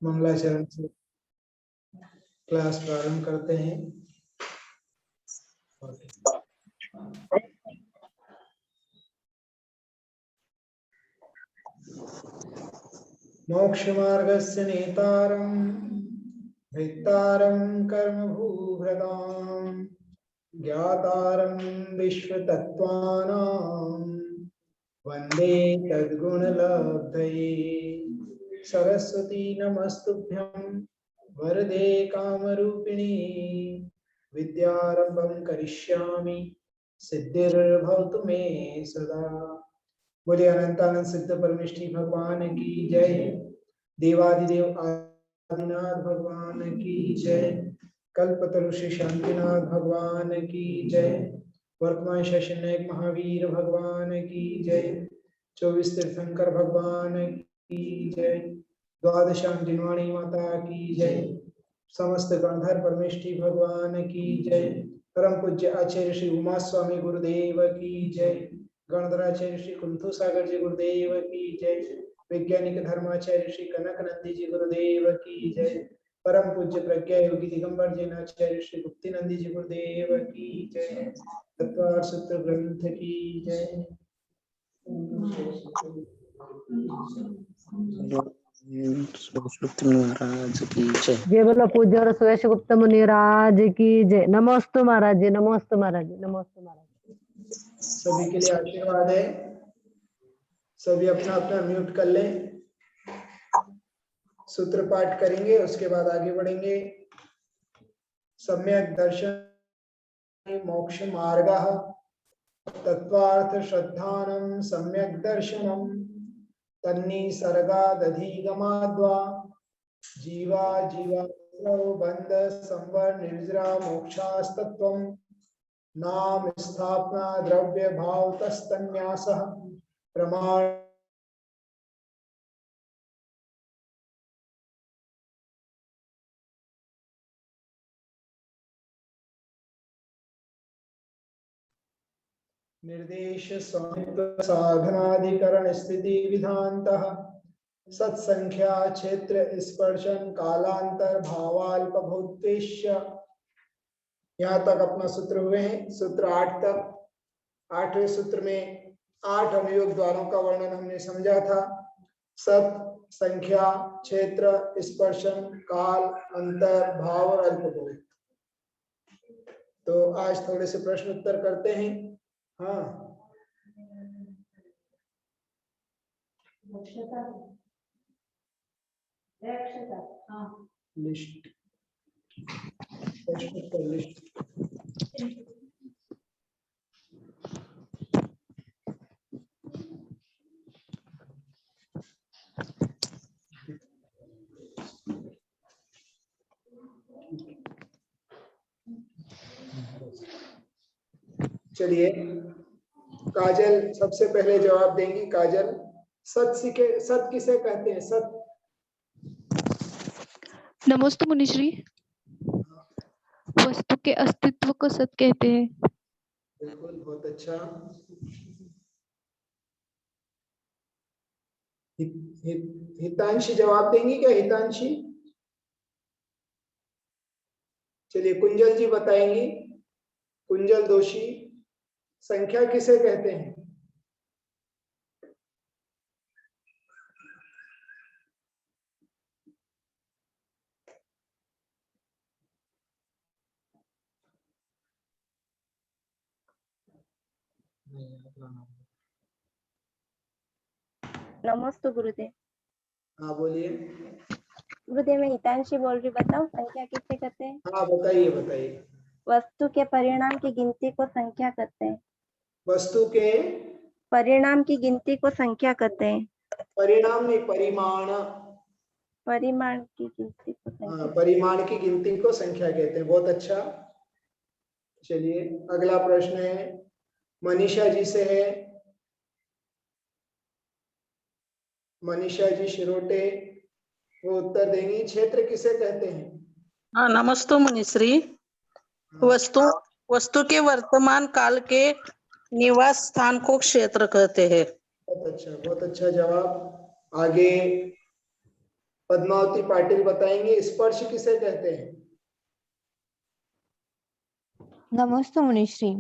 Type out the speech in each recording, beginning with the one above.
मंगलाचरण से क्लास प्रारंभ करते हैं। मोक्ष मार्गस्य नेतारं भेत्तारं कर्मभूभृतां ज्ञातारं विश्वतत्त्वानां वन्दे तद्गुणलब्धये। सरस्वती नमस्तुभ्यं वरदे कामरूपिणी विद्यारंभं करिष्यामि सिद्धिर्भवतु मे सदा। बोले अनंतानंद सिद्ध परमेष्ठी भगवान की जय। देवादिदेव आदिनाथ भगवान की जय। कल्पतरु श्री शांतिनाथ भगवान की जय। वर्तमान शशनायक महावीर भगवान की जय। 24 तीर्थंकर भगवान की जय। द्वादशाम जिनवाणी माता की जय। समस्त गणधर परमेष्ठी भगवान की जय। परम पूज्य आचार्य श्री उमा स्वामी गुरुदेव की जय। गणधराचार्य श्री कुंथु सागर जी गुरुदेव की जय। वैज्ञानिक धर्माचार्य श्री कनक नंदी जी गुरुदेव की जय। परम पूज्य प्रज्ञा योगी दिगंबर जैनाचार्य श्री गुप्ती नंदी जी गुरुदेव की जय। तत्वार सूत्र ग्रंथ की जय। महाराज की जय। जय बोलो पूज्य और सुयश गुप्त मुनिराज की जय। नमोस्तु महाराज जी, नमोस्तु महाराज जी, नमोस्तु महाराज। सभी के लिए आशीर्वाद है। सभी अपना अपना म्यूट कर लें। सूत्र पाठ करेंगे, उसके बाद आगे बढ़ेंगे। सम्यक दर्शन मोक्ष मार्गः तत्वार्थ श्रद्धानं सम्यक दर्शनम तन्निसर्गादधिगमाद्वा जीवा जीवा बंध संवर निर्जरा मोक्षास्तत्वं नाम स्थापना द्रव्य भाव तस्तन्यासः प्रमाण निर्देश स्वामित्व साधनाधिकरण स्थिति विधानतः सत्संख्या क्षेत्र स्पर्शन कालांतर भावाल्प भूतेश्य। यहाँ तक अपना सूत्र हुए हैं। सूत्र 8 तक। 8वें सूत्र में 8 अनुयोग द्वारों का वर्णन हमने समझा था। सत, संख्या, क्षेत्र, स्पर्शन, काल, अंतर, भाव और अल्पभूत। तो आज थोड़े से प्रश्न उत्तर करते हैं। हाँ, लिस्ट लिस्ट चलिए, काजल सबसे पहले जवाब देंगी। काजल, सत किसे कहते हैं? सत। नमस्ते मुनिश्री। वस्तु के अस्तित्व को सत कहते हैं। बिल्कुल, बहुत अच्छा। हितांशी जवाब देंगी क्या? हितांशी। चलिए, कुंजल जी बताएंगी। कुंजल दोषी, संख्या किसे कहते हैं? नमस्ते गुरुदेव। हाँ बोलिए। गुरुदेव, मैं हितांशी बोल रही, बताओ संख्या किसे कहते हैं? हाँ बताइए बताइए। वस्तु के परिणाम की गिनती को संख्या कहते हैं। वस्तु के परिणाम की गिनती को संख्या कहते हैं। परिणाम नहीं, परिमाण। परिमाण की गिनती को संख्या। हाँ, परिमाण की गिनती को संख्या कहते हैं। बहुत अच्छा। चलिए, अगला प्रश्न है मनीषा जी से है। मनीषा जी शिरोटे, वो उत्तर देंगी। क्षेत्र किसे कहते हैं? हाँ, नमस्ते मुनिश्री। वस्तु के वर्तमान काल के निवास स्थान को क्षेत्र कहते हैं। बहुत अच्छा, बहुत अच्छा जवाब। आगे पद्मावती पाटिल बताएंगे स्पर्श किसे कहते हैं। नमोस्तु मुनिश्री।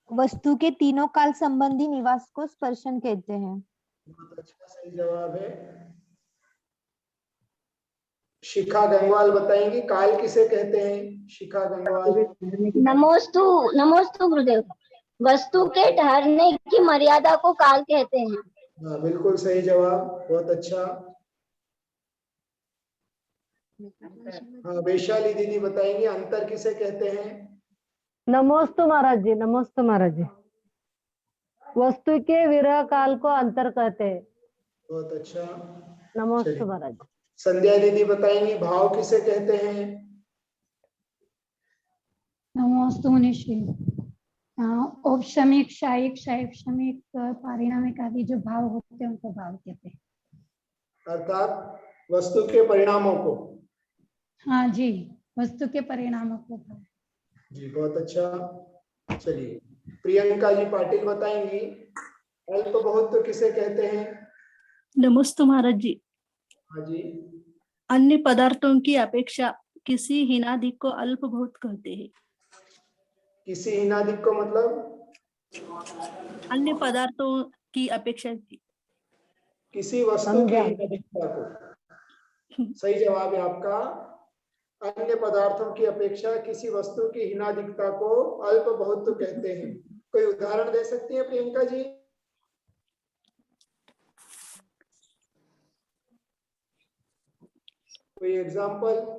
वस्तु के तीनों काल संबंधी निवास को स्पर्शन कहते हैं। बहुत अच्छा, सही जवाब है। शिखा गंगवाल बताएंगी काल किसे कहते हैं। शिखा गंगवाल। नमोस्तु नमोस्तु गुरुदेव। वस्तु के ठहरने की मर्यादा को काल कहते हैं। हाँ, बिल्कुल सही जवाब, बहुत अच्छा। हाँ, वैशाली दीदी बताएंगे अंतर किसे कहते हैं। नमोस्तु महाराज जी, नमोस्तु महाराज जी। वस्तु के विरह काल को अंतर कहते हैं। बहुत अच्छा, नमोस्तु महाराज जी। संध्या दीदी बताएंगी भाव किसे कहते हैं। नमोस्तु मुनिश्री। औपशमिक, शायिक, शायक्षमिक, पारिणामिक आदि जो भाव होते हैं उनको भाव कहते हैं। अर्थात वस्तु के परिणामों को। हाँ जी, वस्तु के परिणामों को भाव। जी, बहुत अच्छा। चलिए, प्रियंका जी पाटिल बताएंगी अल्प बहुत तो किसे कहते हैं। नमस्ते महाराज जी। हाँ जी। अन्य पदार्थों की अपेक्षा किसी हीनादि को अल्प बहुत कहते हैं। किसी हीनादिक को मतलब अन्य पदार्थों की अपेक्षा किसी वस्तु की हीनादिकता को। सही जवाब है आपका। अन्य पदार्थों की अपेक्षा किसी वस्तु की हीनादिकता को अल्प बहुत तो कहते हैं। कोई उदाहरण दे सकती है प्रियंका जी। कोई एग्जाम्पल।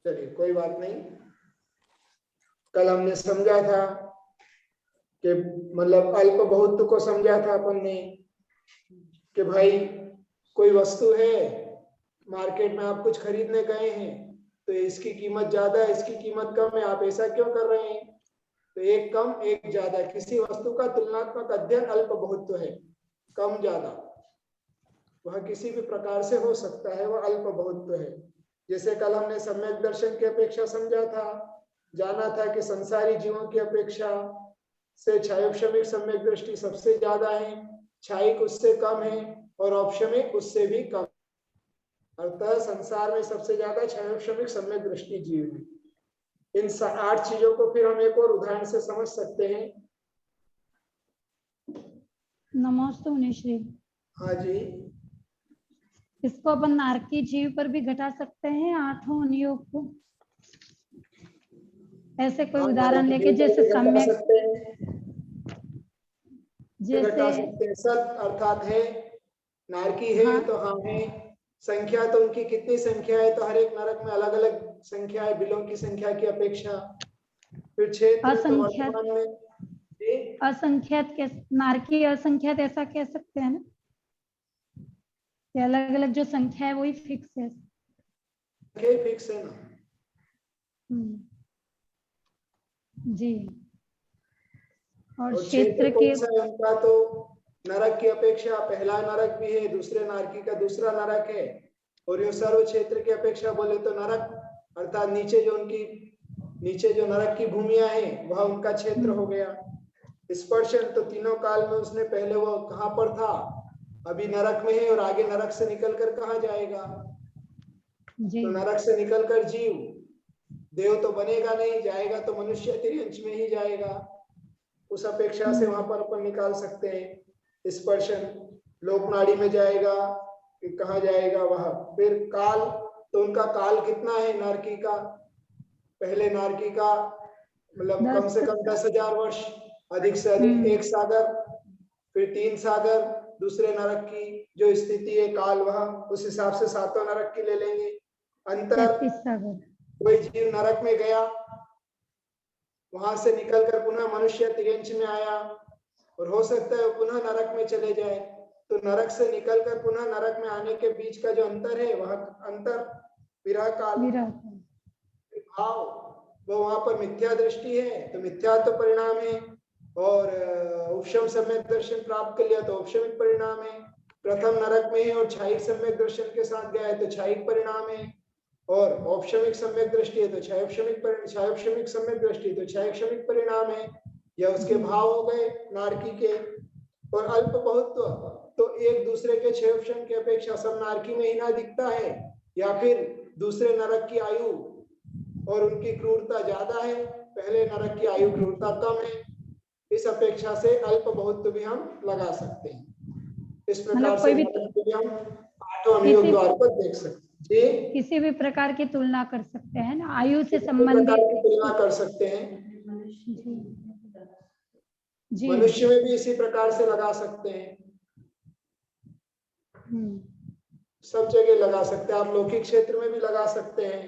चलिए, कोई बात नहीं। कल हमने समझा था कि मतलब अल्प बहुत को समझा था अपन ने कि भाई कोई वस्तु है, मार्केट में आप कुछ खरीदने गए हैं तो इसकी कीमत ज्यादा है, इसकी कीमत कम है, आप ऐसा क्यों कर रहे हैं। तो एक कम एक ज्यादा, किसी वस्तु का तुलनात्मक अध्ययन अल्प बहुत है, कम ज्यादा, वह किसी भी प्रकार से हो सकता है, वह अल्प बहुत है। जैसे कल हमने सम्यक दर्शन की अपेक्षा समझा था, जाना था कि संसारी जीवों की अपेक्षा से छायोपशमिक सम्यक दृष्टि सबसे ज्यादा है, छायिक उससे कम है और औपशमिक उससे भी कम। अर्थात संसार में सबसे ज्यादा छायोपशमिक सम्यक दृष्टि जीव है। इन 8 चीजों को फिर हम एक और उदाहरण से समझ सकते हैं। नमोस्तु मुनिश्री। हाँ जी। इसको अपन नारकी जीव पर भी घटा सकते हैं, 8 नियोग को। ऐसे कोई उदाहरण लेके, जैसे सम्यक, जैसे सत अर्थात है, नारकी है। हाँ। तो हाँ है, संख्या तो उनकी कितनी संख्या है, तो हर एक नरक में अलग अलग संख्या है बिलों की संख्या की अपेक्षा। फिर क्षेत्र असंख्यात, तो में असंख्यात नारकी असंख्यात ऐसा कह सकते हैं ना, अलग अलग जो संख्या है वही फिक्स है। फिक्स है ना। जी। और क्षेत्र के उनका तो नरक की अपेक्षा पहला नरक भी है, दूसरे नारकी का दूसरा नरक है। और ये सर्व क्षेत्र की अपेक्षा बोले तो नरक अर्थात नीचे जो नरक की भूमिया है वह उनका क्षेत्र हो गया। स्पर्शन तो तीनों काल में उसने पहले वो कहाँ पर था, अभी नरक में है और आगे नरक से निकलकर कहाँ जाएगा। तो नरक से निकलकर जीव देव तो बनेगा नहीं, जाएगा तो मनुष्य तिर्यंश में ही जाएगा। उस अपेक्षा से वहां पर अपन निकाल सकते हैं। स्पर्शन लोकनाड़ी में जाएगा कि कहाँ जाएगा वह। फिर काल तो उनका काल कितना है नारकी का, पहले नारकी का मतलब कम से कम 10,000 वर्ष, अधिक से अधिक 1 सागर, फिर 3 सागर। दूसरे नरक की जो स्थिति है काल, वह उस हिसाब से 7 नरक की ले लेंगे। अंतर कोई जीव नरक में गया, वहां से निकलकर पुनः मनुष्य तिर्यंश में आया और हो सकता है पुनः नरक में चले जाए। तो नरक से निकलकर पुनः नरक में आने के बीच का जो अंतर है वह अंतर विरह काल भाव, वो वहां पर मिथ्या दृष्टि है तो मिथ्या तो परिणाम है, और उपशम सम्यक दर्शन प्राप्त कर लिया तो औपशमिक परिणाम है। प्रथम नरक में है और क्षायिक सम्यक दर्शन के साथ गया है तो क्षायिक परिणाम है, और औपशमिक सम्यक दृष्टि है तो क्षायोपशमिक सम्यक दृष्टि तो क्षायोपशमिक परिणाम है, या उसके भाव हो गए नारकी के। और अल्प बहुत्व तो एक दूसरे के क्षयोपशम की अपेक्षा सब नारकी में ही ना दिखता है, या फिर दूसरे नरक की आयु और उनकी क्रूरता ज्यादा है, पहले नरक की आयु क्रूरता कम है, इस अपेक्षा से अल्प बहुत्व भी हम लगा सकते हैं। इस प्रकार से हम आठों अनुयोग द्वार पर देख सकते हैं। जी, किसी भी प्रकार की तुलना कर सकते हैं ना, आयु से किसी भी प्रकार संबंधित। की तुलना कर सकते हैं। जी मनुष्य में भी इसी प्रकार से लगा सकते हैं, सब जगह लगा सकते हैं। आप लौकिक क्षेत्र में भी लगा सकते हैं।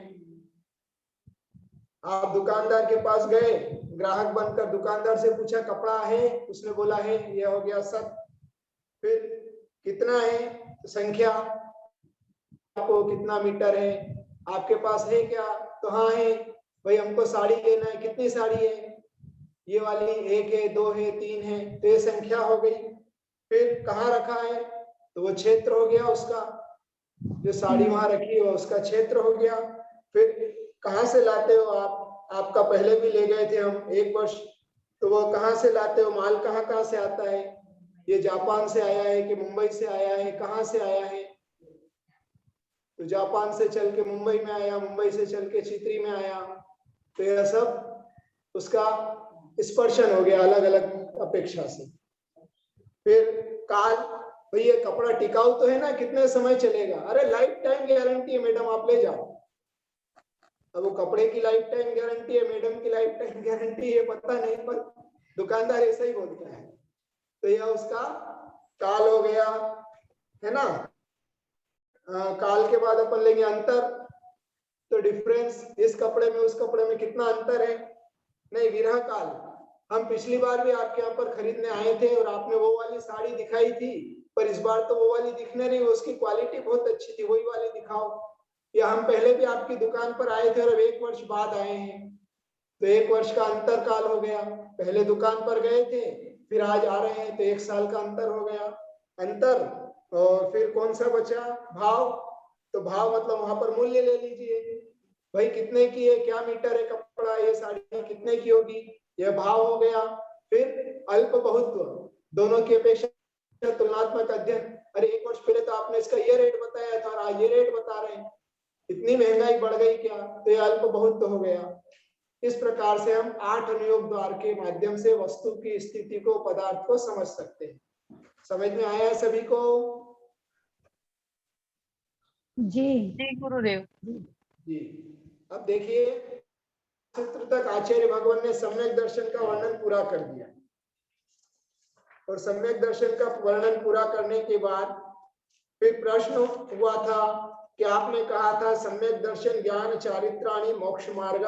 आप दुकानदार के पास गए, ग्राहक बनकर दुकानदार से पूछा कपड़ा है, उसने बोला है, यह हो गया सब। फिर कितना है तो संख्या, आपको कितना मीटर है, आपके पास है क्या, तो हाँ है। भाई हमको साड़ी लेना है, कितनी साड़ी है, ये वाली 1 है, 2 है, 3 है, तो ये संख्या हो गई। फिर कहाँ रखा है तो वो क्षेत्र हो गया उसका, जो साड़ी वहां रखी है उसका क्षेत्र हो गया। फिर कहाँ से लाते हो आप, आपका पहले भी ले गए थे हम 1 वर्ष, तो वो कहाँ से लाते हो, माल कहाँ कहाँ से आता है, ये जापान से आया है कि मुंबई से आया है, कहाँ से आया है, तो जापान से चल के मुंबई में आया, मुंबई से चल के चित्री में आया, तो यह सब उसका स्पर्शन हो गया अलग अलग अपेक्षा से। फिर काल, भाई ये कपड़ा टिकाऊ तो है ना, कितने समय चलेगा, अरे लाइफ टाइम गारंटी है मैडम, आप ले जाओ। अब वो कपड़े की लाइफ टाइम गारंटी है, मैडम की लाइफ टाइम गारंटी है, पता नहीं, पर दुकानदार ऐसा ही बोलता है, तो यह उसका काल हो गया, है ना। काल के बाद अपन लेंगे अंतर, तो डिफरेंस, इस कपड़े में उस कपड़े में कितना अंतर है। नहीं, विरह काल, हम पिछली बार भी आपके यहाँ पर खरीदने आए थे और आपने वो वाली साड़ी दिखाई थी, पर इस बार तो वो वाली दिखने नहीं, उसकी क्वालिटी बहुत अच्छी थी, वही वाली दिखाओ। या हम पहले भी आपकी दुकान पर आए थे और 1 वर्ष बाद आए हैं, तो 1 वर्ष का अंतर काल हो गया, पहले दुकान पर गए थे फिर आज आ रहे हैं, तो 1 साल का अंतर हो गया अंतर। और फिर कौन सा बचा, भाव, तो भाव मतलब वहां पर मूल्य ले लीजिए, भाई कितने की है, क्या मीटर है कपड़ा, ये साड़ी कितने की होगी, यह भाव हो गया। फिर अल्प बहुत्व, दोनों की अपेक्षा तुलनात्मक अध्ययन, अरे 1 वर्ष पहले तो आपने इसका ये रेट बताया था और आज ये रेट बता रहे हैं, इतनी महंगाई बढ़ गई क्या, तो ये अल्प बहुत्व हो गया। इस प्रकार से हम 8 अनुयोग द्वार के माध्यम से वस्तु की स्थिति को, पदार्थ को समझ सकते हैं। समझ में आया है सभी को? जी गुरुदेव। जी, अब देखिए सूत्र तक आचार्य भगवान ने सम्यक दर्शन का वर्णन पूरा कर दिया, और सम्यक दर्शन का वर्णन पूरा करने के बाद फिर प्रश्न हुआ था कि आपने कहा था सम्यक दर्शन ज्ञान चारित्राणि मोक्ष मार्ग,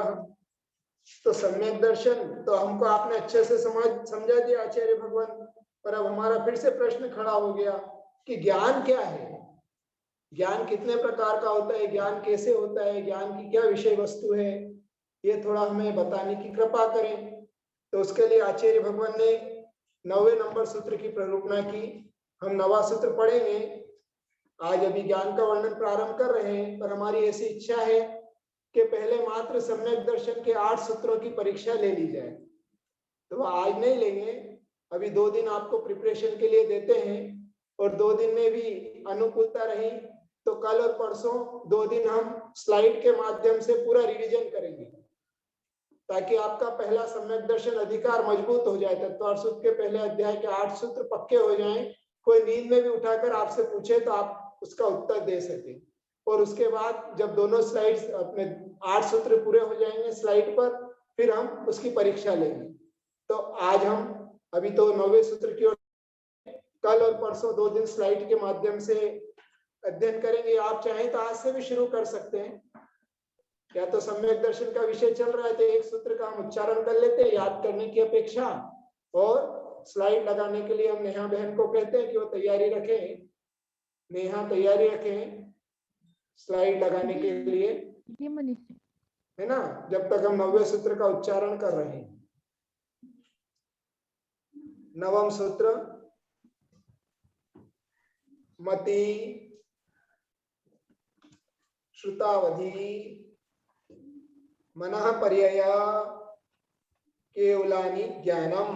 तो सम्यक दर्शन तो हमको आपने अच्छे से समझा दिया आचार्य भगवान, पर अब हमारा फिर से प्रश्न खड़ा हो गया कि ज्ञान क्या है, ज्ञान कितने प्रकार का होता है, ज्ञान कैसे होता है, ज्ञान की क्या विषय वस्तु है, ये थोड़ा हमें बताने की कृपा करें। तो उसके लिए आचार्य भगवान ने 9वें नंबर सूत्र की प्ररूपणा की। हम 9वां सूत्र पढ़ेंगे, आज अभी ज्ञान का वर्णन प्रारंभ कर रहे हैं, पर हमारी ऐसी इच्छा है कि पहले मात्र सम्यक दर्शन के 8 सूत्रों की परीक्षा ले ली जाए, तो वह आज नहीं लेंगे, अभी 2 दिन आपको प्रिपरेशन के लिए देते हैं, और 2 दिन में भी अनुकूलता रही तो कल और परसों 2 दिन हम स्लाइड के माध्यम से पूरा रिवीजन करेंगे, ताकि आपका पहला सम्यक दर्शन अधिकार मजबूत हो जाए, तत्वार्थ सूत्र के पहले अध्याय के 8 सूत्र पक्के हो जाएं, कोई नींद में भी उठाकर आपसे पूछे तो आप उसका उत्तर दे सके। और उसके बाद जब दोनों स्लाइड्स अपने 8 सूत्र पूरे हो जाएंगे स्लाइड पर, फिर हम उसकी परीक्षा लेंगे। तो आज हम अभी तो 9वें सूत्र की ओर, कल और परसों 2 दिन स्लाइड के माध्यम से अध्ययन करेंगे। आप चाहें तो आज से भी शुरू कर सकते हैं, या तो सम्यक दर्शन का विषय चल रहा है तो एक सूत्र का हम उच्चारण कर लेते हैं याद करने की अपेक्षा, और स्लाइड लगाने के लिए हम नेहा बहन को कहते हैं कि वो तैयारी रखें, नेहा तैयारी रखें स्लाइड लगाने के लिए, है ना, जब तक हम 9वें सूत्र का उच्चारण कर रहे हैं। 9वां सूत्र, मति श्रुतावधि मनः पर्यय केवलानि ज्ञानम।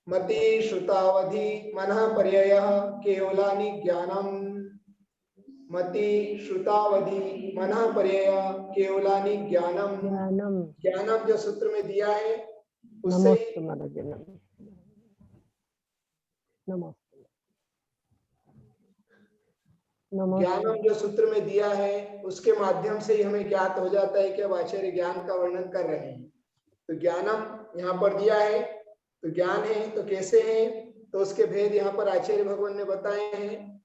मति श्रुतावधि मनः पर्यय केवलानि ज्ञानम। मति श्रुतावधि मनः पर्यय केवलानि ज्ञानम। ज्ञानम। ज्ञानम जो सूत्र में दिया है उससे नमोस्तु महाराज जी, नमोस्तु। नमोस्तु। ज्ञानम जो सूत्र में दिया है उसके माध्यम से ही हमें ज्ञात हो जाता है कि अब आचार्य ज्ञान का वर्णन कर रहे हैं। तो ज्ञानम यहाँ पर दिया है, तो ज्ञान है तो कैसे है, तो उसके भेद यहाँ पर आचार्य भगवान ने बताए हैं।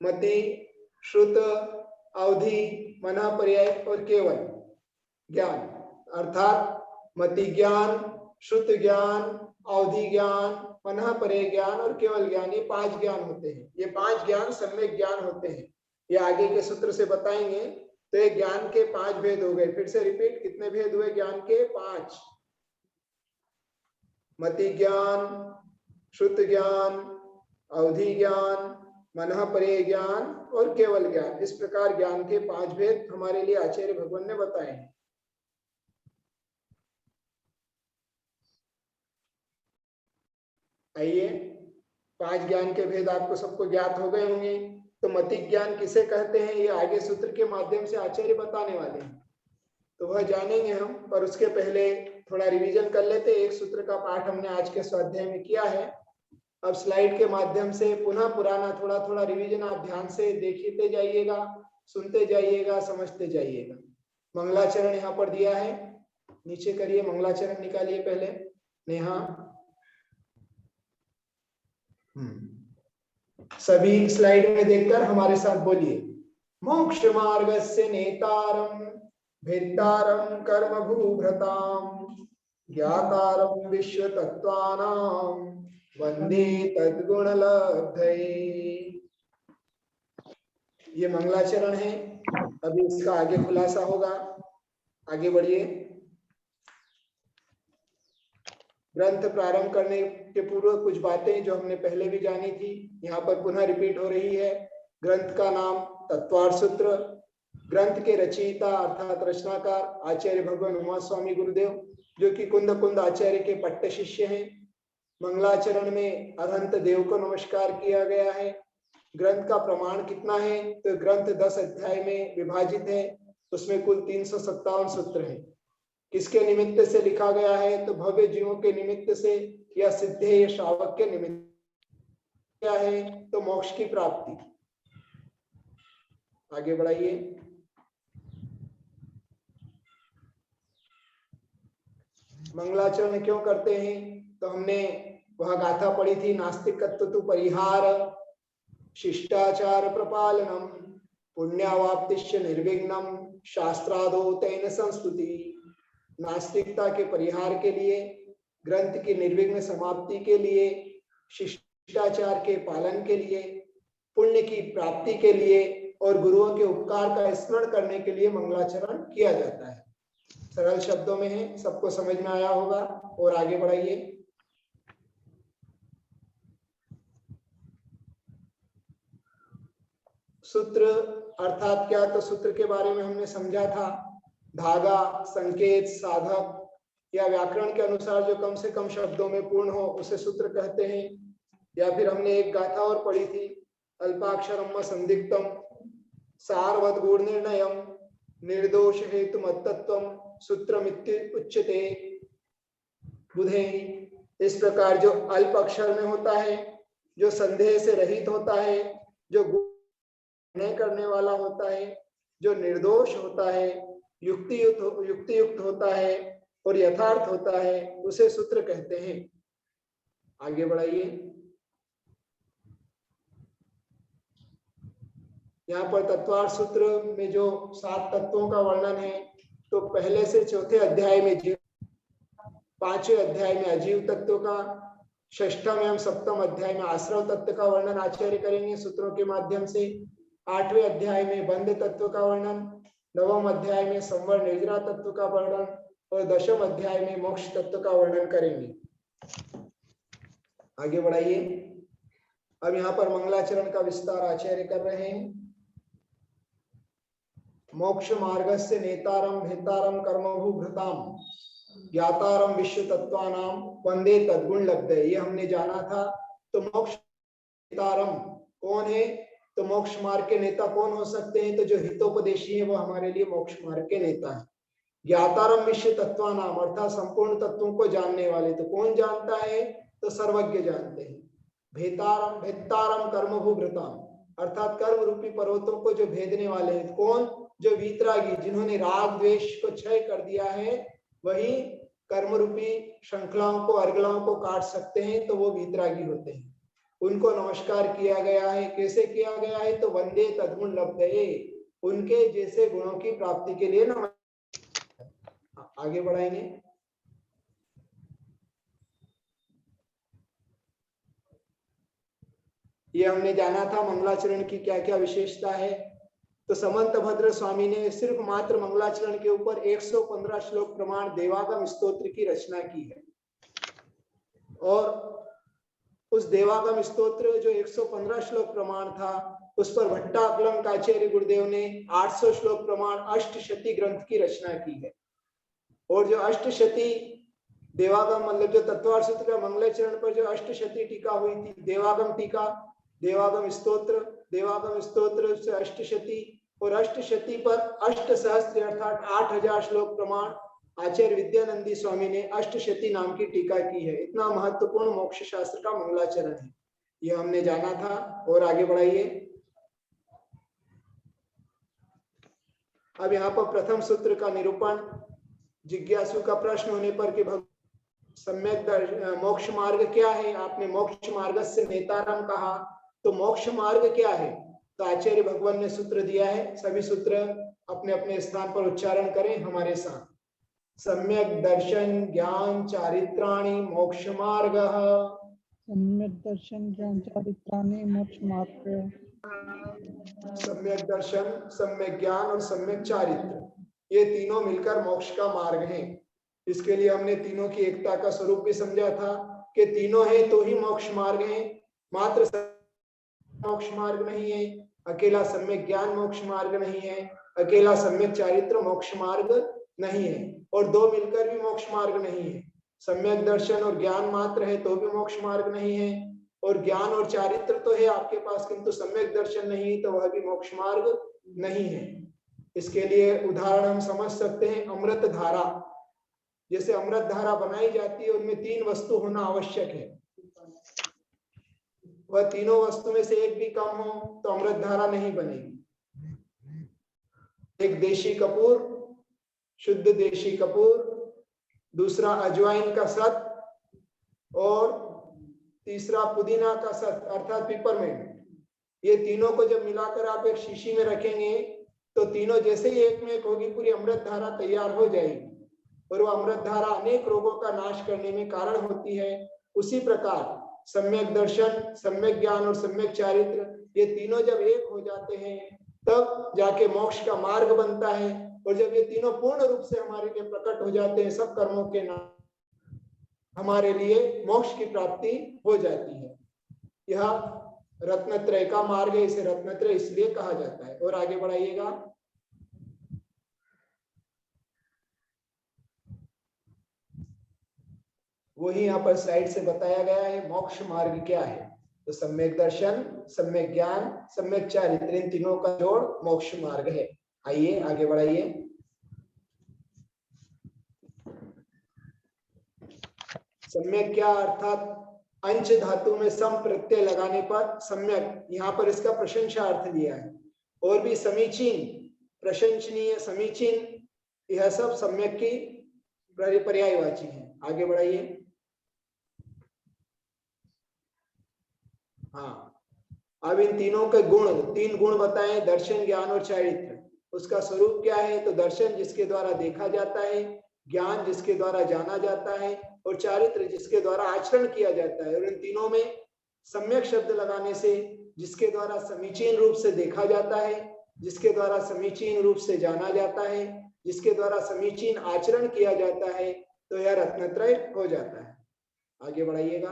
मति श्रुत अवधि मनः पर्याय और केवल ज्ञान, अर्थात मति ज्ञान, श्रुत ज्ञान, अवधि ज्ञान, मनः पर्याय ज्ञान और केवल ज्ञान, ये 5 ज्ञान होते हैं। ये 5 ज्ञान सम्यक ज्ञान होते हैं। ये आगे के सूत्र से बताएंगे। तो ये ज्ञान के 5 भेद हो गए। फिर से रिपीट, कितने भेद हुए ज्ञान के? 5। मति ज्ञान, श्रुत ज्ञान, अवधि ज्ञान, मनः पर्याय ज्ञान और केवल ज्ञान। इस प्रकार ज्ञान के 5 भेद हमारे लिए आचार्य भगवान ने बताए हैं। आइए, 5 ज्ञान के भेद आपको सबको ज्ञात हो गए होंगे। तो मति ज्ञान किसे कहते हैं, ये आगे सूत्र के माध्यम से आचार्य बताने वाले हैं, तो वह जानेंगे हम। पर उसके पहले थोड़ा रिवीजन कर लेते। एक सूत्र का पाठ हमने आज के स्वाध्याय में किया है। अब स्लाइड के माध्यम से पुनः पुराना थोड़ा थोड़ा रिवीजन आप ध्यान से देखते जाइएगा, सुनते जाइएगा, समझते जाइएगा। मंगलाचरण यहाँ पर दिया है, नीचे करिए, मंगलाचरण निकालिए पहले। नेहा, सभी स्लाइड में देखकर हमारे साथ बोलिए। मोक्ष मार्गस्य नेतारम भेदारम कर्म भूभृताम ज्ञातारम विश्व तत्वानाम वंदे तद्गुण लब्धये। ये मंगलाचरण है। अभी इसका आगे खुलासा होगा। आगे बढ़िए। ग्रंथ प्रारंभ करने के पूर्व कुछ बातें जो हमने पहले भी जानी थी यहाँ पर पुनः रिपीट हो रही है। ग्रंथ का नाम तत्वार्थ सूत्र। ग्रंथ के रचयिता अर्थात रचनाकार आचार्य भगवान उमा स्वामी गुरुदेव, जो कि कुंद कुंद आचार्य के पट्ट शिष्य हैं। मंगलाचरण में अनंत देव को नमस्कार किया गया है। ग्रंथ का प्रमाण कितना है, तो ग्रंथ 10 अध्याय में विभाजित है। उसमें कुल 357 सूत्र हैं। किसके निमित्त से लिखा गया है, तो भव्य जीवों के निमित्त से, या सिद्धेय श्रावक के निमित्त। क्या है, तो मोक्ष की प्राप्ति। आगे बढ़ाइए। मंगलाचरण क्यों करते हैं, तो हमने वह गाथा पढ़ी थी, नास्तिकत्व तु परिहार शिष्टाचार प्रपालनम पुण्यावाप्तिश्च निर्विघ्नम शास्त्रादो तेन संस्तुति। नास्तिकता के परिहार के लिए, ग्रंथ की निर्विघ्न समाप्ति के लिए, शिष्टाचार के पालन के लिए, पुण्य की प्राप्ति के लिए और गुरुओं के उपकार का स्मरण करने के लिए मंगलाचरण किया जाता है। सरल शब्दों में है, सबको समझ में आया होगा। और आगे बढ़ाइए। सूत्र अर्थात क्या, तो सूत्र के बारे में हमने समझा था। धागा, संकेत, साधक या व्याकरण के अनुसार जो कम से कम शब्दों में पूर्ण हो उसे सूत्र कहते हैं। या फिर हमने एक गाथा और पढ़ी थी, अल्पाक्षरम संदिग्धम सारवत गुण निर्णयम निर्दोष हेतु मत्तत्वम सूत्रमित्य उच्यते बुधे। इस प्रकार जो अल्प अक्षर में होता है, जो संदेह से रहित होता है, जो निर्णय करने वाला होता है, जो निर्दोष होता है, युक्तियुक्त होता है और यथार्थ होता है, उसे सूत्र कहते हैं। आगे बढ़ाइए। यहाँ पर तत्वार्थ सूत्र में जो 7 तत्वों का वर्णन है, तो पहले से चौथे अध्याय में जीव, 5वें अध्याय में अजीव तत्व का, 6वें एवं 7वें अध्याय में आश्रव तत्व का वर्णन आचार्य करेंगे सूत्रों के माध्यम से। 8वें अध्याय में बंध तत्व का वर्णन, 9वें अध्याय में संवर निर्जरा तत्व का वर्णन और 10वें अध्याय में मोक्ष तत्व का वर्णन करेंगे। आगे बढ़ाइए। अब यहाँ पर मंगलाचरण का विस्तार आचार्य कर रहे हैं। मोक्ष मार्गस्य नेतारम भेतारम कर्मभूभृताम ज्ञातारम विश्व तत्वानाम वंदे तद्गुण लब्धे, ये हमने जाना था। तो मोक्ष नेतारम कौन है? तो मोक्ष मार्ग के नेता कौन हो सकते हैं? तो जो हितोपदेशी है वो हमारे लिए मोक्ष मार्ग के नेता है। ज्ञातारम विश्व तत्वानाम अर्थात संपूर्ण तत्वों को जानने वाले, तो कौन जानता है? तो सर्वज्ञ जानते हैं। भेतारम भेत्तारम कर्मभूभृताम अर्थात कर्म रूपी पर्वतों को जो भेदने वाले हैं, कौन? जो वीतरागी, जिन्होंने राग द्वेष को क्षय कर दिया है, वही कर्म रूपी श्रृंखलाओं को अर्गलाओं को काट सकते हैं, तो वो वीतरागी होते हैं। उनको नमस्कार किया गया है। कैसे किया गया है? तो वंदे तद्गुण लब्धये, उनके जैसे गुणों की प्राप्ति के लिए नमस्कार। आगे बढ़ाएंगे। ये हमने जाना था मंगलाचरण की क्या क्या विशेषता है। तो समंत भद्र स्वामी ने सिर्फ मात्र मंगलाचरण के ऊपर 115 श्लोक प्रमाण देवागम स्तोत्र की रचना की है, और उस देवागम स्तोत्र जो 115 श्लोक प्रमाण था, उस पर भट्टाकलंकाचार्य गुरुदेव ने 800 श्लोक प्रमाण अष्टशती ग्रंथ की रचना की है। और जो अष्टशती देवागम मतलब जो तत्वार्थ सूत्र का मंगलाचरण पर जो अष्टशती टीका हुई थी, देवागम टीका, देवागम स्तोत्र से अष्टशती, और अष्टशती पर अष्ट सहस्त्र अर्थात 8000 श्लोक प्रमाण आचार्य विद्यानंदी स्वामी ने अष्टशती नाम की टीका की है। इतना महत्वपूर्ण मोक्ष शास्त्र का मंगलाचरण है, यह हमने जाना था। और आगे बढ़ाइए। अब यहाँ पर प्रथम सूत्र का निरूपण, जिज्ञासु का प्रश्न होने पर कि सम्यक मोक्ष मार्ग क्या है? आपने मोक्ष मार्ग से नेतारम कहा, तो मोक्ष मार्ग क्या है? तो आचार्य भगवान ने सूत्र दिया है। सभी सूत्र अपने अपने स्थान पर उच्चारण करें हमारे साथ। सम्यक दर्शन ज्ञान चारित्राणि मोक्ष मार्ग। सम्यक दर्शन ज्ञान चारित्राणि मोक्ष मार्ग। सम्यक दर्शन, सम्यक ज्ञान और सम्यक चारित्र, ये तीनों मिलकर मोक्ष का मार्ग है। इसके लिए हमने तीनों की एकता का स्वरूप भी समझा था कि तीनों है तो ही मोक्ष मार्ग है, मात्र मोक्ष मार्ग नहीं है, अकेला सम्यक ज्ञान मोक्ष मार्ग नहीं है, अकेला सम्यक चारित्र मोक्ष मार्ग नहीं है, और दो मिलकर भी मोक्ष मार्ग नहीं है। सम्यक दर्शन और ज्ञान मात्र है तो भी मोक्ष मार्ग नहीं है, और ज्ञान और चारित्र तो है आपके पास किंतु सम्यक दर्शन नहीं, तो वह भी मोक्ष मार्ग नहीं है। इसके लिए उदाहरण हम समझ सकते हैं, अमृत धारा। जैसे अमृत धारा बनाई जाती है, उनमें 3 वस्तु होना आवश्यक है। वह तीनों वस्तु में से एक भी कम हो तो अमृत धारा नहीं बनेगी। एक देशी कपूर, शुद्ध देशी कपूर, दूसरा अजवाइन का सत, और तीसरा पुदीना का सत अर्थात पिपरमेंट। ये तीनों को जब मिलाकर आप एक शीशी में रखेंगे तो तीनों जैसे ही एक में एक होगी, पूरी अमृत धारा तैयार हो जाएगी, और वह अमृत धारा अनेक रोगों का नाश करने में कारण होती है। उसी प्रकार सम्यक दर्शन, सम्यक ज्ञान और सम्यक चारित्र, ये तीनों जब एक हो जाते हैं तब जाके मोक्ष का मार्ग बनता है। और जब ये तीनों पूर्ण रूप से हमारे लिए प्रकट हो जाते हैं सब कर्मों के नाम, हमारे लिए मोक्ष की प्राप्ति हो जाती है। यह रत्नत्रय का मार्ग है, इसे रत्नत्रय इसलिए कहा जाता है। और आगे बढ़ाइएगा। वही यहाँ पर स्लाइड से बताया गया है मोक्ष मार्ग क्या है। तो सम्यक दर्शन, सम्यक ज्ञान, सम्यक चारित्र, इन तीनों का जोड़ मोक्ष मार्ग है। आइए आगे बढ़ाइए। सम्यक क्या अर्थात अंश धातु में सम प्रत्यय लगाने पर सम्यक, यहाँ पर इसका प्रशंसा अर्थ लिया है। और भी समीचीन, प्रशंसनीय, समीचीन, यह सब सम्यक की पर्यायवाची है। आगे बढ़ाइए। हाँ, अब इन तीनों के गुण, 3 गुण बताएं, दर्शन ज्ञान और चारित्र। उसका स्वरूप क्या है? तो दर्शन जिसके द्वारा देखा जाता है, ज्ञान जिसके द्वारा जाना जाता है, और चारित्र जिसके द्वारा आचरण किया जाता है। और इन तीनों में सम्यक शब्द लगाने से जिसके द्वारा समीचीन रूप से देखा जाता है, जिसके द्वारा समीचीन रूप से जाना जाता है, जिसके द्वारा समीचीन आचरण किया जाता है, तो यह रत्नत्रय हो जाता है। आगे बढ़ाइएगा।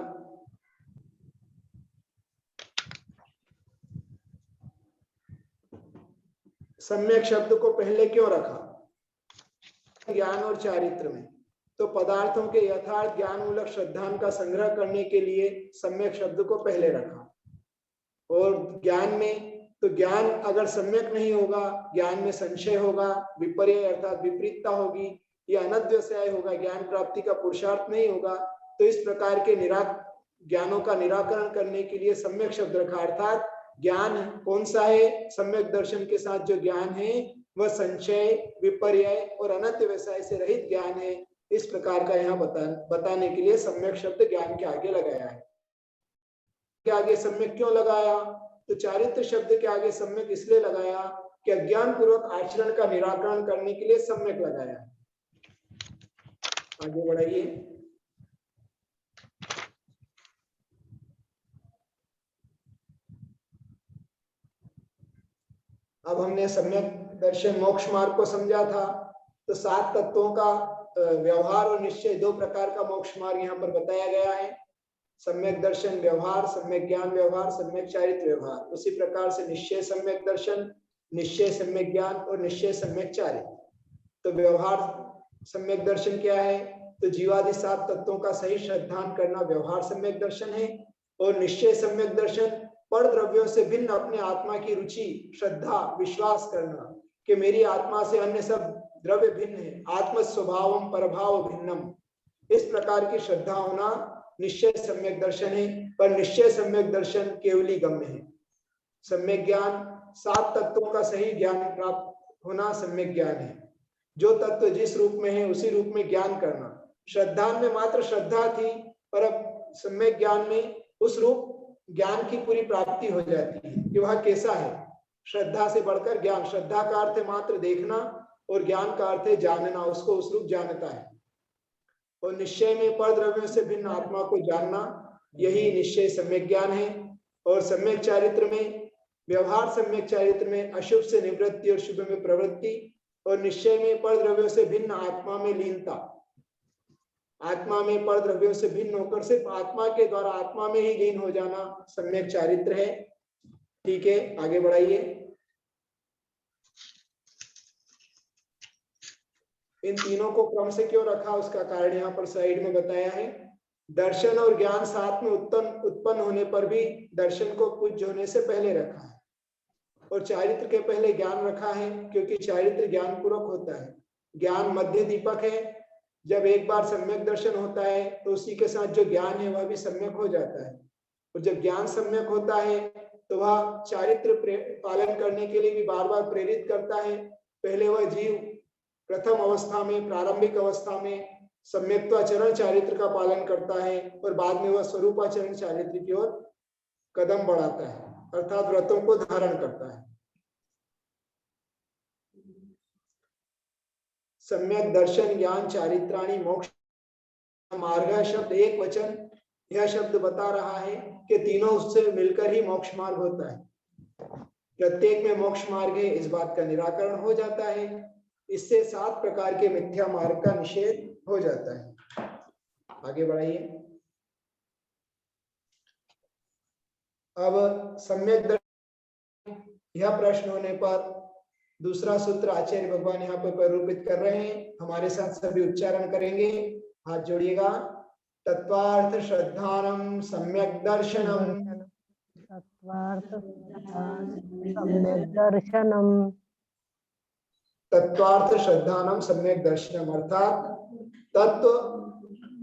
सम्यक शब्द को पहले क्यों रखा ज्ञान और चारित्र में? तो पदार्थों के यथार्थ ज्ञान मूलक श्रद्धान का संग्रह करने के लिए सम्यक शब्द को पहले रखा। और ज्ञान में तो ज्ञान अगर सम्यक नहीं होगा, ज्ञान में संशय होगा, विपर्य अर्थात विपरीतता होगी, या अनद्वसाय होगा, ज्ञान प्राप्ति का पुरुषार्थ नहीं होगा। तो इस प्रकार के ज्ञानों का निराकरण करने के लिए सम्यक शब्द रखा। अर्थात ज्ञान कौन सा है? सम्यक दर्शन के साथ जो ज्ञान है वह संशय, विपर्य और अनद्वसाय से रहित ज्ञान है। इस प्रकार का यहाँ बताने के लिए सम्यक शब्द ज्ञान के आगे लगाया है। के आगे सम्यक क्यों लगाया? तो चारित्र शब्द के आगे सम्यक इसलिए लगाया कि अज्ञान पूर्वक आचरण का निराकरण करने के लिए सम्यक लगाया। आगे बढ़ाइए। अब हमने सम्यक दर्शन मोक्ष मार्ग को समझा था। तो 7 तत्वों का व्यवहार और निश्चय, 2 प्रकार का मोक्ष मार्ग यहाँ पर बताया गया है। सम्यक दर्शन व्यवहार, सम्यक ज्ञान व्यवहार, सम्यक चारित्र व्यवहार। उसी प्रकार से निश्चय सम्यक दर्शन, निश्चय सम्यक ज्ञान और निश्चय सम्यक चारित्र। तो व्यवहार सम्यक दर्शन क्या है? तो जीवादि 7 तत्वों का सही श्रद्धान करना व्यवहार सम्यक दर्शन है। और निश्चय सम्यक दर्शन पर द्रव्यों से भिन्न अपने आत्मा की रुचि, श्रद्धा, विश्वास करना कि मेरी आत्मा से अन्य सब द्रव्य भिन्न है, आत्म स्वभावम परभाव भिन्नम। इस प्रकार की श्रद्धा होना निश्चय सम्यक दर्शन है। पर निश्चय सम्यक दर्शन केवली गम्य है। सम्यक ज्ञान 7 तत्वों का सही ज्ञान प्राप्त होना सम्यक ज्ञान है। जो तत्व जिस रूप में है उसी रूप में ज्ञान करना। श्रद्धा में मात्र श्रद्धा थी, पर अब सम्यक ज्ञान में उस रूप ज्ञान की पूरी प्राप्ति हो जाती है कि वह कैसा है। श्रद्धा से बढ़कर ज्ञान। श्रद्धा का अर्थ है मात्र देखना और ज्ञान का अर्थ है जानना, उसको उस रूप जानता है। और निश्चय में पर द्रव्यों से भिन्न आत्मा को जानना, यही निश्चय सम्यक ज्ञान है। और सम्यक चारित्र में व्यवहार सम्यक चारित्र में अशुभ से निवृत्ति और शुभ में प्रवृत्ति। और निश्चय में पर द्रव्यों से भिन्न आत्मा में लीनता। आत्मा में पर द्रव्यों से भिन्न होकर सिर्फ आत्मा के द्वारा आत्मा में ही लीन हो जाना सम्यक चारित्र है। ठीक है, आगे बढ़ाइए। इन तीनों को क्रम से क्यों रखा उसका कारण यहाँ पर साइड में बताया है। दर्शन और ज्ञान साथ में उत्पन्न होने पर भी दर्शन को पूज्य होने से पहले रखा है। और चारित्र के पहले ज्ञान रखा है क्योंकि चारित्र ज्ञान पूर्वक होता है। ज्ञान मध्य दीपक है। जब एक बार सम्यक दर्शन होता है तो उसी के साथ जो ज्ञान है वह भी सम्यक हो जाता है। और जब ज्ञान सम्यक होता है तो वह चारित्र पालन करने के लिए भी बार बार प्रेरित करता है। पहले वह जीव प्रथम अवस्था में, प्रारंभिक अवस्था में सम्यक्त्वाचरण चारित्र का पालन करता है और बाद में वह स्वरूपाचरण चारित्र की ओर कदम बढ़ाता है, अर्थात व्रतों को धारण करता है। सम्यक दर्शन ज्ञान चारित्राणि मोक्ष मार्ग शब्द एक वचन यह शब्द बता रहा है कि तीनों उससे मिलकर ही मोक्ष मार्ग होता है। प्रत्येक में मोक्ष मार्ग है, इस बात का निराकरण हो जाता है। इससे 7 प्रकार के मिथ्या मार्ग का निषेध हो जाता है। आगे बढ़ाइए। अब सम्यक दर्शन यह प्रश्न होने पर दूसरा सूत्र आचार्य भगवान यहाँ पर प्ररूपित कर रहे हैं। हमारे साथ सभी उच्चारण करेंगे, हाथ जोड़िएगा। तत्वार्थ श्रद्धानम सम्यक दर्शनम। तत्वार्थ सम्यक दर्शनम। तत्वार्थ श्रद्धानम सम्यक दर्शनम अर्थात तत्व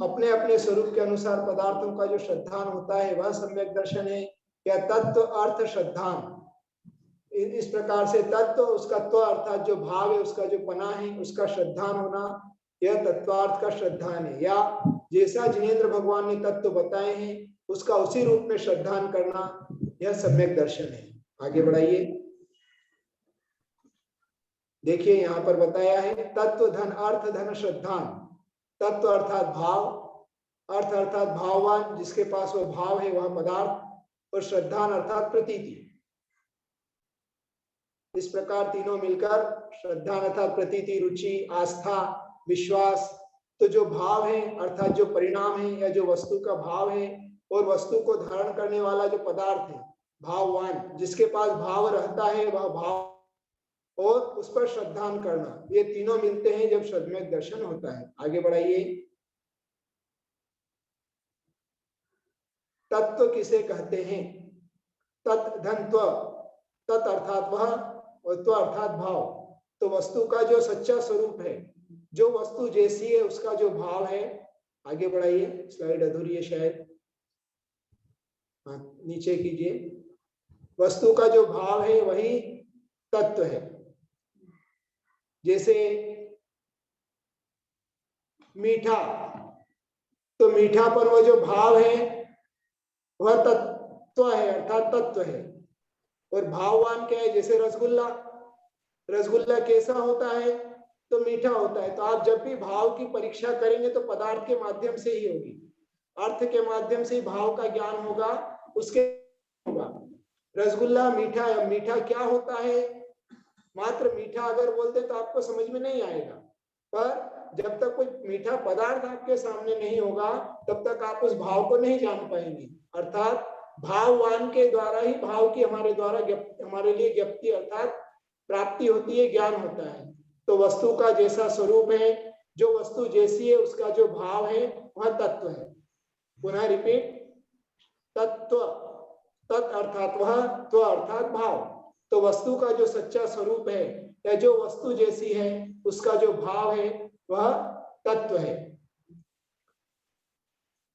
अपने अपने स्वरूप के अनुसार पदार्थों का जो श्रद्धान होता है वह सम्यक दर्शन है। या तत्व अर्थ श्रद्धान, इस प्रकार से तत्व उसका त्व अर्थात जो भाव है उसका जो पना है उसका श्रद्धान होना, यह तत्वार्थ का श्रद्धान है। या जैसा जिनेंद्र भगवान ने तत्व बताए हैं उसका उसी रूप में श्रद्धान करना, यह सम्यक दर्शन है। आगे बढ़ाइए। देखिए यहाँ पर बताया है तत्व धन अर्थ धन श्रद्धान। तत्व अर्थात भाव, अर्थ अर्थात भाववान, जिसके पास वह भाव है वह पदार्थ, और श्रद्धान अर्थात प्रतीति। इस प्रकार तीनों मिलकर श्रद्धान अर्थात प्रतीति, रुचि, आस्था, विश्वास। तो जो भाव है अर्थात जो परिणाम है या जो वस्तु का भाव है और वस्तु को धारण करने वाला जो पदार्थ है भाववान, जिसके पास भाव रहता है वह भाव और उस पर श्रद्धान करना, ये तीनों मिलते हैं जब सम्यक दर्शन होता है। आगे बढ़ाइए। तत्व किसे कहते हैं? तत् धन त्व, तत् अर्थात वह और त्व अर्थात भाव। तो वस्तु का जो सच्चा स्वरूप है, जो वस्तु जैसी है उसका जो भाव है। आगे बढ़ाइए, स्लाइड अधूरी है शायद, हाँ नीचे कीजिए। वस्तु का जो भाव है वही तत्व है। जैसे मीठा, तो मीठा पर वो जो भाव है वह तत्व है अर्थात तत्व है। और भाववान क्या है? जैसे रसगुल्ला, रसगुल्ला कैसा होता है? तो मीठा होता है। तो आप जब भी भाव की परीक्षा करेंगे तो पदार्थ के माध्यम से ही होगी, अर्थ के माध्यम से ही भाव का ज्ञान होगा, उसके होगा। रसगुल्ला मीठा है, मीठा क्या होता है? मात्र मीठा अगर बोलते तो आपको समझ में नहीं आएगा, पर जब तक कोई मीठा पदार्थ आपके सामने नहीं होगा तब तक आप उस भाव को नहीं जान पाएंगे। अर्थात भाववान के द्वारा ही भाव की हमारे लिए ज्ञप्ति अर्थात प्राप्ति होती है, ज्ञान होता है। तो वस्तु का जैसा स्वरूप है, जो वस्तु जैसी है उसका जो भाव है वह तत्व है। पुनः रिपीट, तत्व, तत् अर्थात वह, त्व अर्थात भाव। तो वस्तु का जो सच्चा स्वरूप है या जो वस्तु जैसी है उसका जो भाव है वह तत्व है।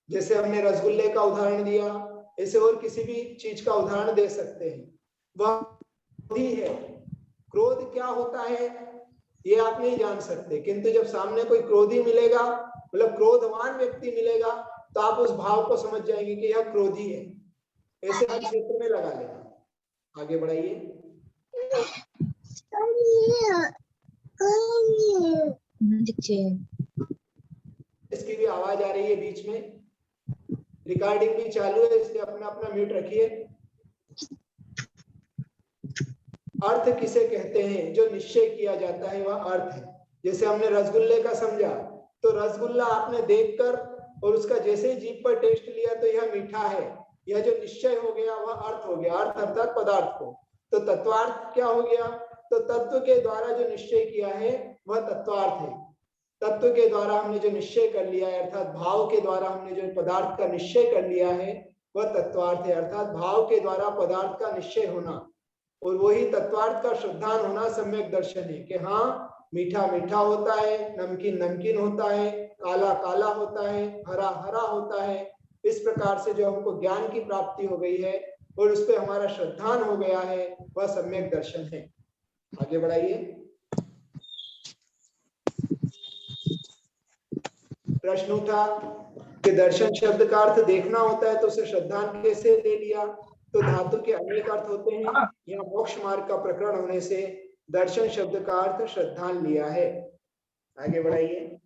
जैसे हमने रसगुल्ले का उदाहरण दिया, ऐसे और किसी भी चीज का उदाहरण दे सकते हैं। वह क्रोधी है। क्रोध क्या होता है ये आप नहीं जान सकते, किंतु जब सामने कोई क्रोधी मिलेगा, मतलब क्रोधवान व्यक्ति मिलेगा, तो आप उस भाव को समझ जाएंगे कि यह क्रोधी है। ऐसे आप क्षेत्र में लगा लेना। आगे बढ़ाइए। इसकी भी आवाज आ रही है बीच में, रिकॉर्डिंग भी चालू है, इसलिए अपना अपना म्यूट रखिए। अर्थ किसे कहते हैं? जो निश्चय किया जाता है वह अर्थ है। जैसे हमने रसगुल्ले का समझा, तो रसगुल्ला आपने देखकर और उसका जैसे ही जीभ पर टेस्ट लिया तो यह मीठा है, यह जो निश्चय हो गया वह अर्थ हो गया। अर्थ अर्थात पदार्थ को। तो तत्वार्थ क्या हो गया? तो तत्व के द्वारा जो निश्चय किया है वह तत्वार्थ है। तत्व के द्वारा हमने जो निश्चय कर लिया है, अर्थात भाव के द्वारा हमने जो पदार्थ का निश्चय कर लिया है वह तत्वार्थ है। अर्थात भाव के द्वारा पदार्थ का निश्चय होना और वही तत्वार्थ का श्रद्धान होना सम्यक दर्शन है। कि हाँ, मीठा मीठा होता है, नमकीन नमकीन होता है, काला काला होता है, हरा हरा होता है। इस प्रकार से जो हमको ज्ञान की प्राप्ति हो गई है और उस पर हमारा श्रद्धान हो गया है वह सम्यक दर्शन है। आगे बढ़ाइए। प्रश्न उठा कि दर्शन शब्द का अर्थ देखना होता है तो उसे श्रद्धान कैसे ले लिया? तो धातु के अनेक अर्थ होते हैं। यहाँ मोक्ष मार्ग का प्रकरण होने से दर्शन शब्द का अर्थ श्रद्धान लिया है। आगे बढ़ाइए।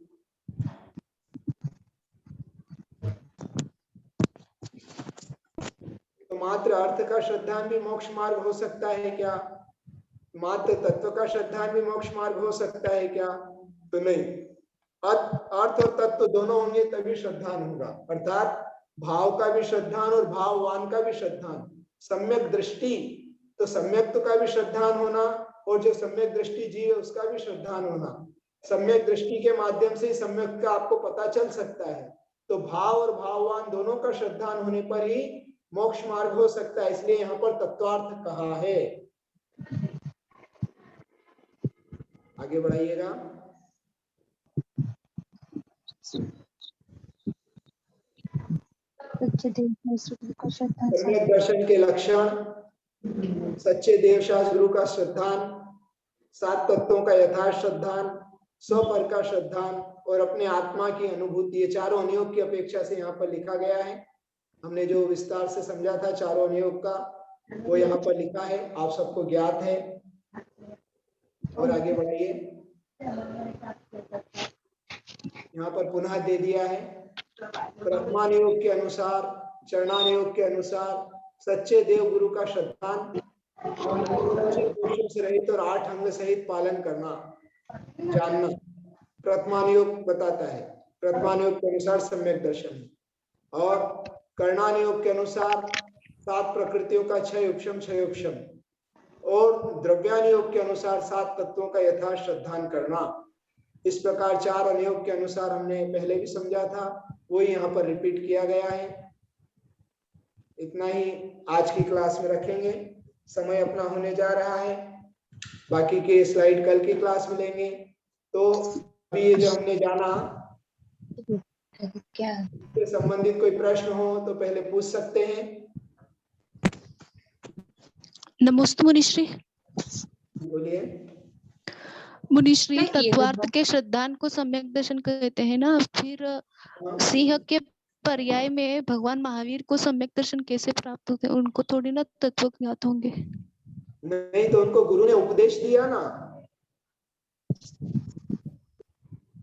तो मात्र अर्थ का श्रद्धान भी मोक्ष मार्ग हो सकता है क्या? मात्र तत्व का श्रद्धान भी मोक्ष मार्ग हो सकता है क्या? तो नहीं। अर्थ और तत्व दोनों होंगे तभी श्रद्धान होगा। अर्थात भाव का भी श्रद्धान और भाववान का भी श्रद्धान। सम्यक दृष्टि, तो सम्यक्त्व का भी श्रद्धान होना और जो सम्यक दृष्टि जीव है उसका भी श्रद्धान होना। सम्यक दृष्टि के माध्यम से सम्यक का आपको पता चल सकता है। तो भाव और भाववान दोनों का श्रद्धान होने पर ही मोक्ष मार्ग हो सकता है, इसलिए यहाँ पर तत्वार्थ कहा है। आगे बढ़ाइएगा। सम्यक दर्शन के लक्षण: सच्चे देव शास्त्र गुरु का श्रद्धान, 7 तत्वों का यथार्थ श्रद्धान, स्वपर का श्रद्धान और अपने आत्मा की अनुभूति। ये चारों अनुयोग की अपेक्षा से यहाँ पर लिखा गया है। हमने जो विस्तार से समझा था चारों अनुयोग का, वो यहाँ पर लिखा है, आप सबको ज्ञात है। और आगे बढ़िए। यहाँ पर पुनः दे दिया है। प्रथमानुयोग के अनुसार, चरणानुयोग के अनुसार सच्चे देव गुरु का श्रद्धान से रहित और 8 अंग सहित पालन करना, जानना प्रथमानुयोग बताता है। प्रथमानुयोग के अनुसार सम्यक दर्शन है। और कर्णानुयोग के अनुसार 7 प्रकृतियों का क्षय उपशम और द्रव्यानुयोग के अनुसार 7 तत्वों का यथार्थ श्रद्धान करना। इस प्रकार 4 अनुयोग के अनुसार हमने पहले भी समझा था, वो यहाँ पर रिपीट किया गया है। इतना ही आज की क्लास में रखेंगे, समय अपना होने जा रहा है। बाकी के स्लाइड कल की क्लास में लेंगे। तो अभी ये जो हमने जाना, क्या इससे संबंधित कोई प्रश्न हो तो पहले पूछ सकते हैं। नमोस्तु मुनिश्री। बोलिए। मुनिश्री, तत्वार्थ के श्रद्धान को सम्यक दर्शन कहते हैं ना, फिर सिंह के पर्याय में भगवान महावीर को सम्यक दर्शन कैसे प्राप्त होते हैं? उनको थोड़ी ना तत्व ज्ञात होंगे। नहीं तो उनको गुरु ने उपदेश दिया ना,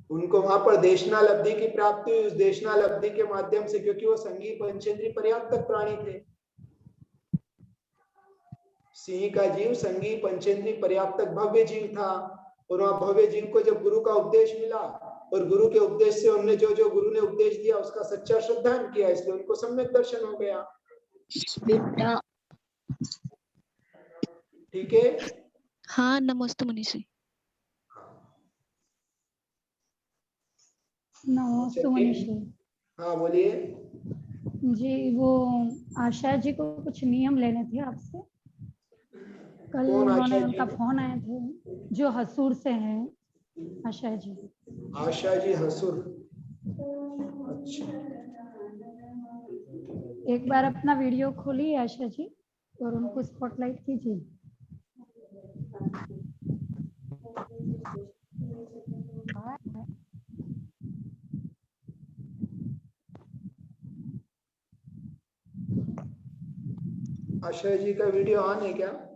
उनको वहां पर देशनालब्धि की प्राप्ति हुई। उस देशनालब्धि के माध्यम से, क्योंकि वो संगी पंचेंद्रिय पर्याप्त प्राणी थे, सिंह का जीव संगी पंचेंद्रिय पर्याप्त भव्य जीव था। और वहां भव्य जीव को जब गुरु का उपदेश मिला और गुरु के उपदेश से उन्होंने जो जो गुरु ने उपदेश दिया उसका सच्चा श्रद्धान किया, इसलिए उनको सम्यक दर्शन हो गया। ठीक है। हाँ, नमोस्तु मुनिश्री। नमोस्तु मुनिश्री हाँ बोलिए। जी, वो आशा जी को कुछ नियम लेने थे आपसे। कल कौन आशा उन्होंने, जी? उनका फोन आए थे, जो हसूर से हैं, आशा जी। आशा जी हसूर, अच्छा। एक बार अपना वीडियो खोलिए आशा जी और उनको स्पॉटलाइट कीजिए। आशा जी का वीडियो ऑन है क्या?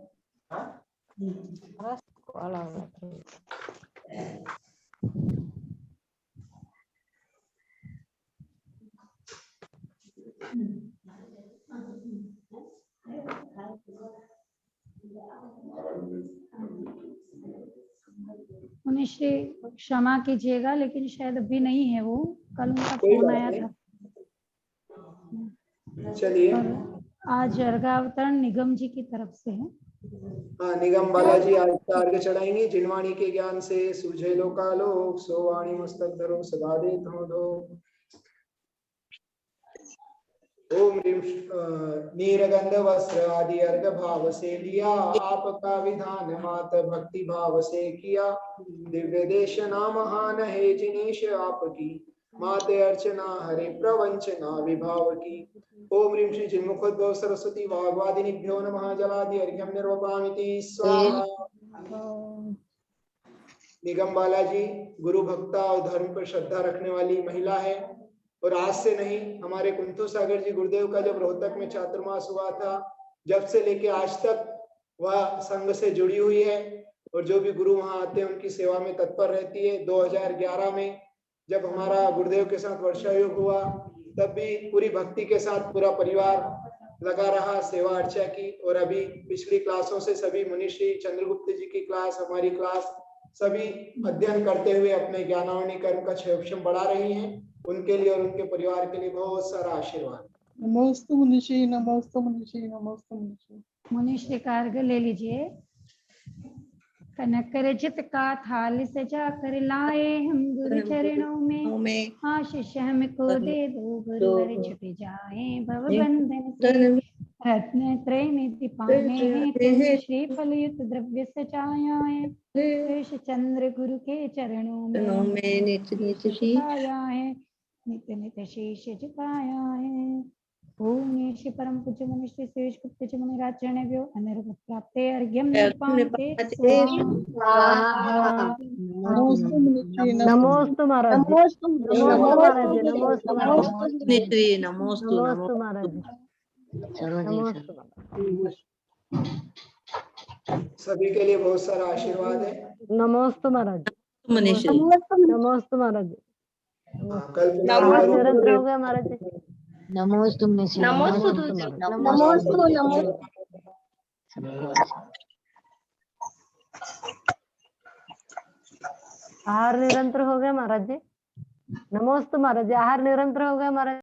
मुनिश्री क्षमा कीजिएगा, लेकिन शायद अभी नहीं है वो, कल उनका कोई फोन बात आया नहीं। था। चलिए। और आज अर्घावतरण निगम जी की तरफ से है। हाँ, निगम बालाजी आज का अर्घ चढ़ाएंगे। जिनवाणी के ज्ञान से सूझे लोकालोक, सो वाणी मस्तक धरो सदा दे दो। ओम नीरगंध वस्त्र आदि अर्घ भाव से लिया, आपका विधान मात भक्ति भाव से किया। दिव्य देश नाम महान है जिनेश आपकी, माते अर्चना हरे प्रवंचना विभाव की। ओम ह्रीं श्री चिन्मुखोद्भव सरस्वती वाग्वादिनीभ्यो नमः। जलादि अर्घ्यं निर्वपामिति स्वाहा। निगम बालाजी गुरु भक्ता और धर्म पर श्रद्धा रखने वाली महिला है। और आज से नहीं, हमारे कुंथु सागर जी गुरुदेव का जब रोहतक में चातुर्मास हुआ था, जब से लेके आज तक वह संघ से जुड़ी हुई है। और जो भी गुरु वहां आते हैं उनकी सेवा में तत्पर रहती है। 2011 में जब हमारा गुरुदेव के साथ वर्षा योग हुआ, तब भी पूरी भक्ति के साथ पूरा परिवार लगा रहा सेवा अर्चा की। और अभी पिछली क्लासों से सभी मुनिश्री, चंद्रगुप्त जी की क्लास, हमारी क्लास, सभी अध्ययन करते हुए अपने ज्ञानावनी कर्म का क्षेत्रफल बढ़ा रही हैं। उनके लिए और उनके परिवार के लिए बहुत सारा आशीर्वाद। नमोस्तु मुनिषी, नमोस्तु मुनिषी, नमोस्तु मुनिषी। मुनिश्री का अर्घ ले लीजिए। कनक रचित का थाल सजा कर लाए हम गुरु चरणों में, आशीष हमको दे दो गुरुवर छुट जाए भव बंधन से। रत्न त्रय निधि पाने हैं तुम, श्रीफल युक्त द्रव्य सचाया है। शेष चंद्र गुरु के चरणों में नित नित झुकाया है, नित नित शीश झुकाया है। ओम श्री परम पूज्य मुनिश्री शेष गुप्त च मुनिराज चरणेभ्यो अनर्घ प्राप्ते अर्घ्यं निपाते स्वाहा। नमोस्तु मुनिषी, नमोस्तु महाराज जी। नमोस्तु महाराज जी। नमोस्तु महाराज जी। नमोस्तु नमोस्तु महाराज जी। नमोस्तु। सभी के लिए बहुत सारा आशीर्वाद है। नमोस्तु महाराज जी। मुनिश्री। नमोस्तु महाराज जी। कल निरंतर हो गया महाराज जी। नमोस्तु मुनिश्री। नमोस्तु नमोस्तु नमोस्तु। आहार निरंतर हो गया महाराज जी। नमोस्तु महाराज जी। आहार निरंतर हो गया महाराज।